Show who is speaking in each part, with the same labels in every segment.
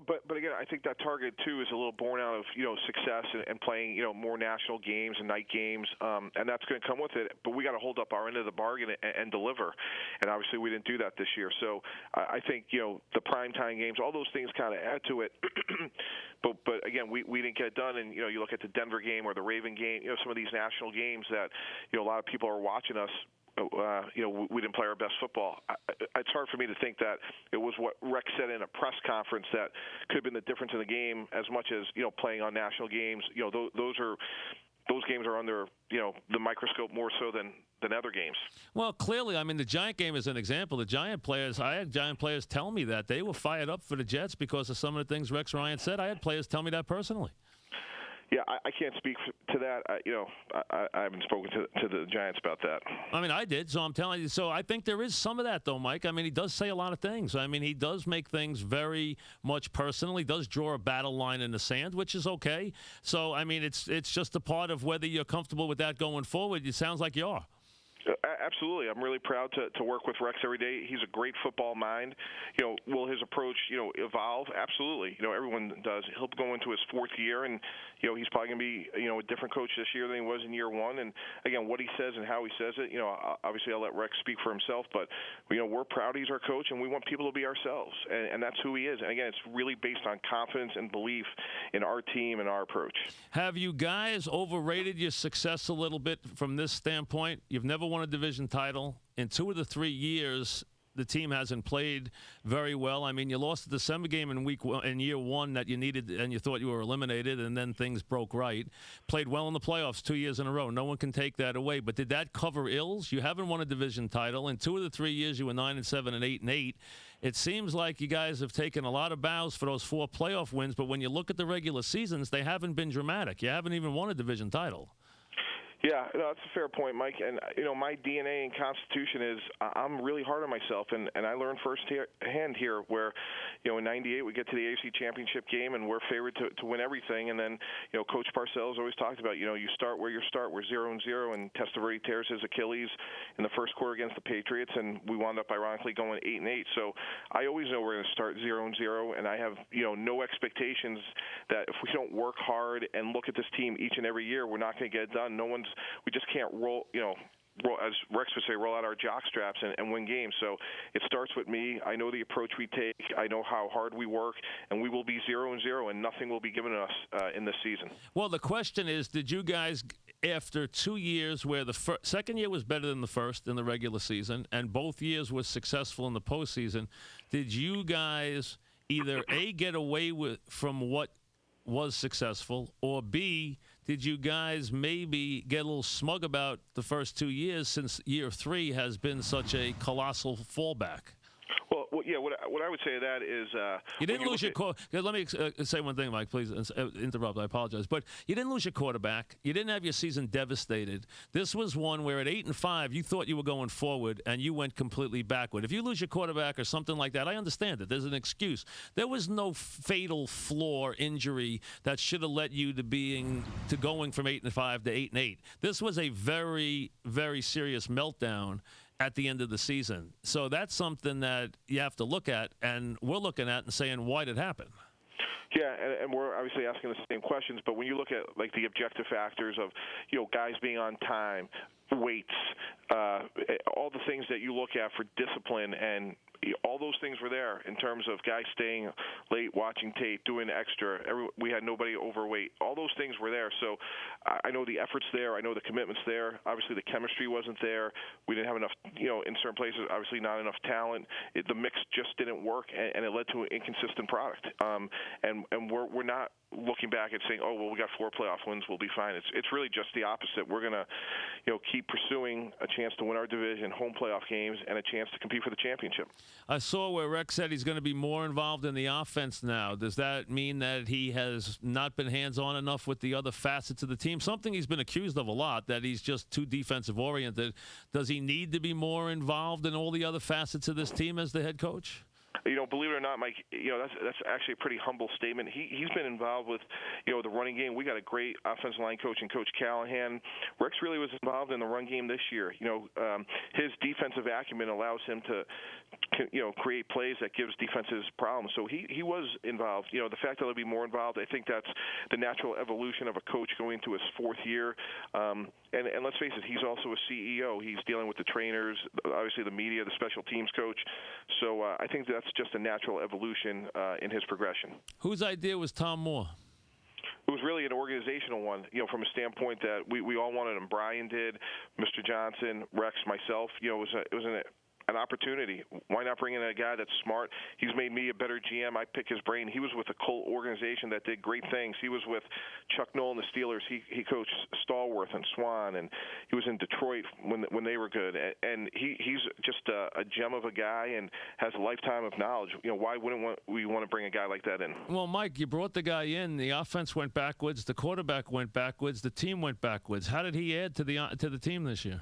Speaker 1: but again, I think that target too is a little born out of success and playing more national games and night games, and that's going to come with it. But we got to hold up our end of the bargain and deliver, and obviously we didn't do that this year. So I think the primetime games, all those things kind of add to it. but again, we didn't get it done. And you look at the Denver game or the Raven game, some of these national games that a lot of people are watching us. We didn't play our best football. It's hard for me to think that it was what Rex said in a press conference that could have been the difference in the game as much as playing on national games. Those games are under the microscope more so than other games.
Speaker 2: Well, clearly, I mean, the Giant game is an example. The Giant players, I had Giant players tell me that they were fired up for the Jets because of some of the things Rex Ryan said. I had players tell me that personally.
Speaker 1: Yeah, I can't speak to that. I haven't spoken to the Giants about that.
Speaker 2: I mean, I did, so I'm telling you. So I think there is some of that, though, Mike. I mean, he does say a lot of things. I mean, he does make things very much personal. He does draw a battle line in the sand, which is okay. So, I mean, it's just a part of whether you're comfortable with that going forward. It sounds like you are.
Speaker 1: Absolutely. I'm really proud to work with Rex every day. He's a great football mind. Will his approach, evolve? Absolutely. Everyone does. He'll go into his fourth year, and, he's probably going to be, a different coach this year than he was in year one. And, again, what he says and how he says it, obviously I'll let Rex speak for himself. But, we're proud he's our coach, and we want people to be ourselves. And that's who he is. And, again, it's really based on confidence and belief in our team and our approach.
Speaker 2: Have you guys overrated your success a little bit from this standpoint? You've never won a division title. In 2 of the 3 years, the team hasn't played very well. I mean, you lost the December game in year one that you needed, and you thought you were eliminated, and then things broke right. Played well in the playoffs 2 years in a row. No one can take that away. But did that cover ills? You haven't won a division title. In 2 of the 3 years, you were 9-7 and 8-8. It seems like you guys have taken a lot of bows for those 4 playoff wins, but when you look at the regular seasons, they haven't been dramatic. You haven't even won a division title.
Speaker 1: Yeah, no, that's a fair point, Mike. And, my DNA and constitution is I'm really hard on myself. And I learned firsthand here where, in 98 we get to the AFC Championship game and we're favored to win everything. And then, Coach Parcells always talked about, you start where you start. We're 0-0, and Testaverde tears his Achilles in the first quarter against the Patriots, and we wound up ironically going 8-8. So I always know we're going to start 0-0, and I have, no expectations that if we don't work hard and look at this team each and every year, we're not going to get it done. We just can't roll, as Rex would say, roll out our jock straps and win games. So it starts with me. I know the approach we take. I know how hard we work, and we will be 0-0, and nothing will be given us in this season.
Speaker 2: Well, the question is, did you guys, after 2 years where the second year was better than the first in the regular season, and both years was successful in the postseason, did you guys either A, get away from what was successful, or B, did you guys maybe get a little smug about the first 2 years since year 3 has been such a colossal fallback?
Speaker 1: Well, yeah. What I would say to that is
Speaker 2: you didn't lose your quarterback. Let me say one thing, Mike. Please interrupt. I apologize, but you didn't lose your quarterback. You didn't have your season devastated. This was one where at 8-5, you thought you were going forward, and you went completely backward. If you lose your quarterback or something like that, I understand it. There's an excuse. There was no fatal flaw injury that should have led you to going from 8-5 to 8-8. This was a very, very serious meltdown at the end of the season. So that's something that you have to look at, and we're looking at and saying, why did it happen?
Speaker 1: Yeah, and we're obviously asking the same questions, but when you look at, like, the objective factors of, guys being on time, weights, all the things that you look at for discipline, and all those things were there in terms of guys staying late, watching tape, doing extra. We had nobody overweight. All those things were there. So I know the effort's there. I know the commitment's there. Obviously, the chemistry wasn't there. We didn't have enough, in certain places, obviously not enough talent. The mix just didn't work, and it led to an inconsistent product. And we're not looking back and saying, oh, well, we got 4 playoff wins, we'll be fine. It's really just the opposite. We're going to, keep pursuing a chance to win our division, home playoff games, and a chance to compete for the championship.
Speaker 2: I saw where Rex said he's going to be more involved in the offense now. Does that mean that he has not been hands-on enough with the other facets of the team? Something he's been accused of a lot, that he's just too defensive-oriented. Does he need to be more involved in all the other facets of this team as the head coach?
Speaker 1: Believe it or not, Mike, that's actually a pretty humble statement. He's been involved with, the running game. We got a great offensive line coach in Coach Callahan. Rex really was involved in the run game this year. His defensive acumen allows him to, create plays that gives defenses problems. So he was involved. The fact that he'll be more involved, I think that's the natural evolution of a coach going into his fourth year. And let's face it, he's also a CEO. He's dealing with the trainers, obviously the media, the special teams coach. So I think that's just a natural evolution in his progression. Whose
Speaker 2: idea was Tom Moore?
Speaker 1: It was really an organizational one, from a standpoint that we all wanted him. Brian did, Mr. Johnson, Rex, myself. It was an opportunity. Why not bring in a guy that's smart? He's made me a better GM. I pick his brain. He was with a Colt organization that did great things. He was with Chuck Noll and the Steelers. He coached Stallworth and Swan, and he was in Detroit when they were good. And he's just a gem of a guy and has a lifetime of knowledge. Why wouldn't we want to bring a guy like that in?
Speaker 2: Well, Mike, you brought the guy in. The offense went backwards. The quarterback went backwards. The team went backwards. How did he add to the team this year?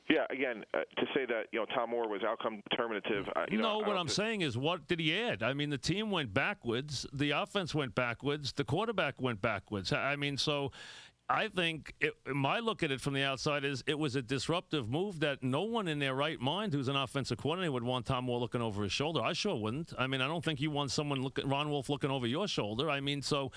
Speaker 1: Yeah, again, to say that Tom Moore was outcome determinative.
Speaker 2: What I'm saying is, what did he add? I mean, the team went backwards, the offense went backwards, the quarterback went backwards. I mean, so I think my look at it from the outside is it was a disruptive move that no one in their right mind who's an offensive coordinator would want Tom Moore looking over his shoulder. I sure wouldn't. I mean, I don't think you want Ron Wolf looking over your shoulder. I mean, so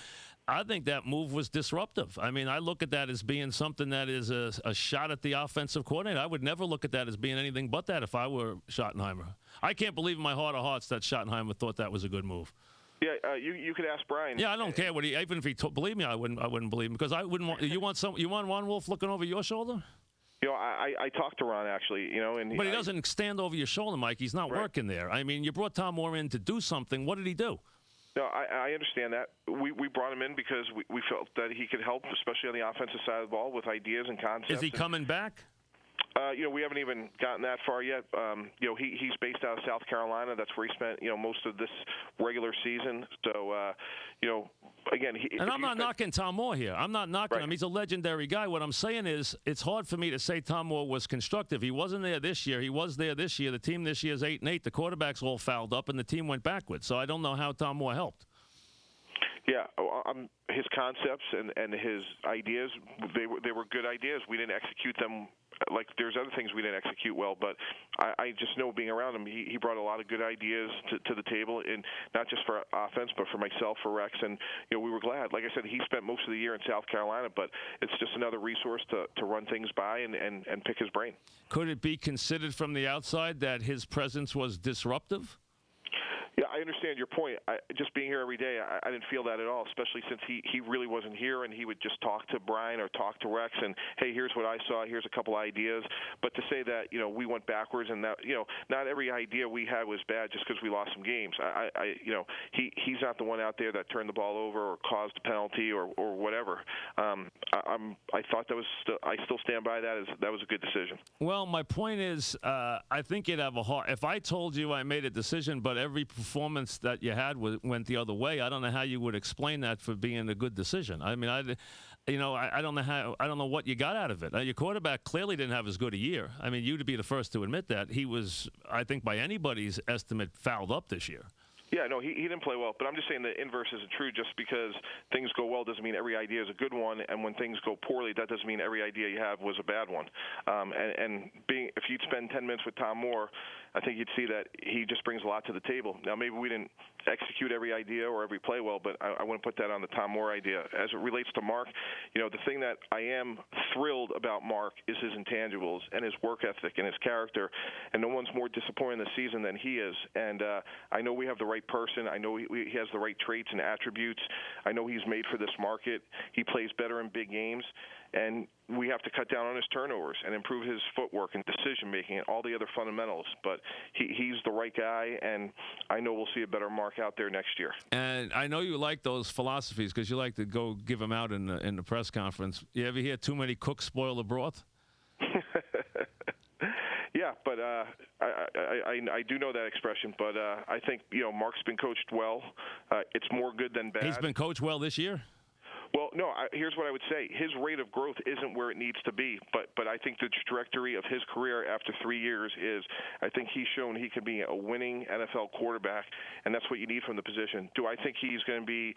Speaker 2: I think that move was disruptive. I mean, I look at that as being something that is a shot at the offensive coordinator. I would never look at that as being anything but that if I were Schottenheimer. I can't believe in my heart of hearts that Schottenheimer thought that was a good move.
Speaker 1: Yeah, you could ask Brian.
Speaker 2: Yeah, I don't care what even if he believe me, I wouldn't believe him because I wouldn't want. You want Ron Wolf looking over your shoulder?
Speaker 1: I talked to Ron actually, and
Speaker 2: but he doesn't stand over your shoulder, Mike. He's not working there. I mean, you brought Tom Moore in to do something. What did he do?
Speaker 1: No, I understand that. We brought him in because we felt that he could help, especially on the offensive side of the ball, with ideas and concepts.
Speaker 2: Is he coming back?
Speaker 1: We haven't even gotten that far yet. He's based out of South Carolina. That's where he spent, most of this regular season. So, again,
Speaker 2: I'm not knocking Tom Moore here. I'm not knocking him. He's a legendary guy. What I'm saying is it's hard for me to say Tom Moore was constructive. He wasn't there this year. He was there this year. The team this year is 8-8. The quarterback's all fouled up, and the team went backwards. So I don't know how Tom Moore helped.
Speaker 1: Yeah, his concepts and his ideas, they were good ideas. We didn't execute them. Like there's other things we didn't execute well, but I just know being around him, he brought a lot of good ideas to the table, and not just for offense, but for myself, for Rex, and we were glad. Like I said, he spent most of the year in South Carolina, but it's just another resource to run things by and pick his brain.
Speaker 2: Could it be considered from the outside that his presence was disruptive?
Speaker 1: Yeah, I understand your point. Just being here every day, I didn't feel that at all, especially since he really wasn't here, and he would just talk to Brian or talk to Rex, and, hey, here's what I saw, here's a couple ideas. But to say that, we went backwards and that, not every idea we had was bad just because we lost some games. He's not the one out there that turned the ball over or caused a penalty or whatever. I thought I still stand by that. That was a good decision.
Speaker 2: Well, my point is, I think you'd have a hard. If I told you I made a decision, but every performance that you had went the other way, I don't know how you would explain that for being a good decision. I mean, I don't know I don't know what you got out of it. Your quarterback clearly didn't have as good a year. I mean, you'd be the first to admit that. He was, I think, by anybody's estimate, fouled up this year.
Speaker 1: Yeah, no, he didn't play well, but I'm just saying the inverse isn't true. Just because things go well doesn't mean every idea is a good one, and when things go poorly, that doesn't mean every idea you have was a bad one. If you'd spend 10 minutes with Tom Moore, I think you'd see that he just brings a lot to the table. Now, maybe we didn't execute every idea or every play well, but I wouldn't put that on the Tom Moore idea. As it relates to Mark, the thing that I am thrilled about Mark is his intangibles and his work ethic and his character, and no one's more disappointing this season than he is. And I know we have the right person. I know he has the right traits and attributes. I know he's made for this market. He plays better in big games. And we have to cut down on his turnovers and improve his footwork and decision-making and all the other fundamentals. But he's the right guy, and I know we'll see a better Mark out there next year.
Speaker 2: And I know you like those philosophies because you like to go give them out in the press conference. You ever hear too many cooks spoil the broth?
Speaker 1: Yeah, but I do know that expression. But I think, Mark's been coached well. It's more good than bad.
Speaker 2: He's been coached well this year?
Speaker 1: Well, no, here's what I would say. His rate of growth isn't where it needs to be, but I think the trajectory of his career after 3 years is, I think he's shown he can be a winning NFL quarterback, and that's what you need from the position. Do I think he's going to be,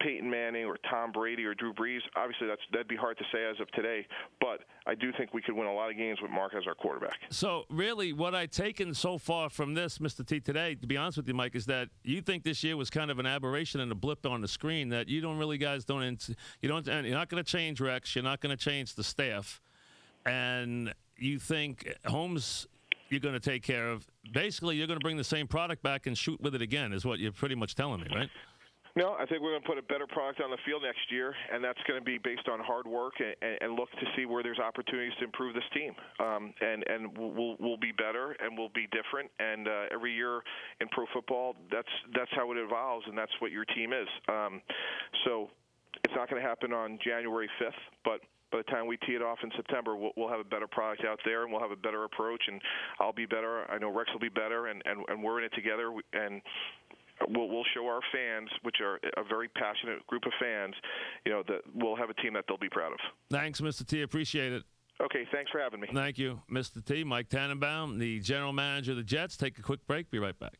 Speaker 1: Peyton Manning or Tom Brady or Drew Brees? Obviously, that'd be hard to say as of today, but I do think we could win a lot of games with Mark as our quarterback.
Speaker 2: So, really, what I've taken so far from this, Mr. T, today, to be honest with you, Mike, is that you think this year was kind of an aberration and a blip on the screen, that you're not going to change Rex, you're not going to change the staff, and you think Holmes you're going to take care of. Basically, you're going to bring the same product back and shoot with it again, is what you're pretty much telling me, right?
Speaker 1: No, I think we're going to put a better product on the field next year, and that's going to be based on hard work and look to see where there's opportunities to improve this team. And we'll be better and we'll be different. And every year in pro football, that's how it evolves, and that's what your team is. So it's not going to happen on January 5th, but by the time we tee it off in September, we'll have a better product out there, and we'll have a better approach, and I'll be better. I know Rex will be better, and we're in it together, and we'll show our fans, which are a very passionate group of fans, that we'll have a team that they'll be proud of.
Speaker 2: Thanks, Mr. T. Appreciate it.
Speaker 1: Okay, thanks for having me.
Speaker 2: Thank you, Mr. T. Mike Tannenbaum, the general manager of the Jets. Take a quick break. Be right back.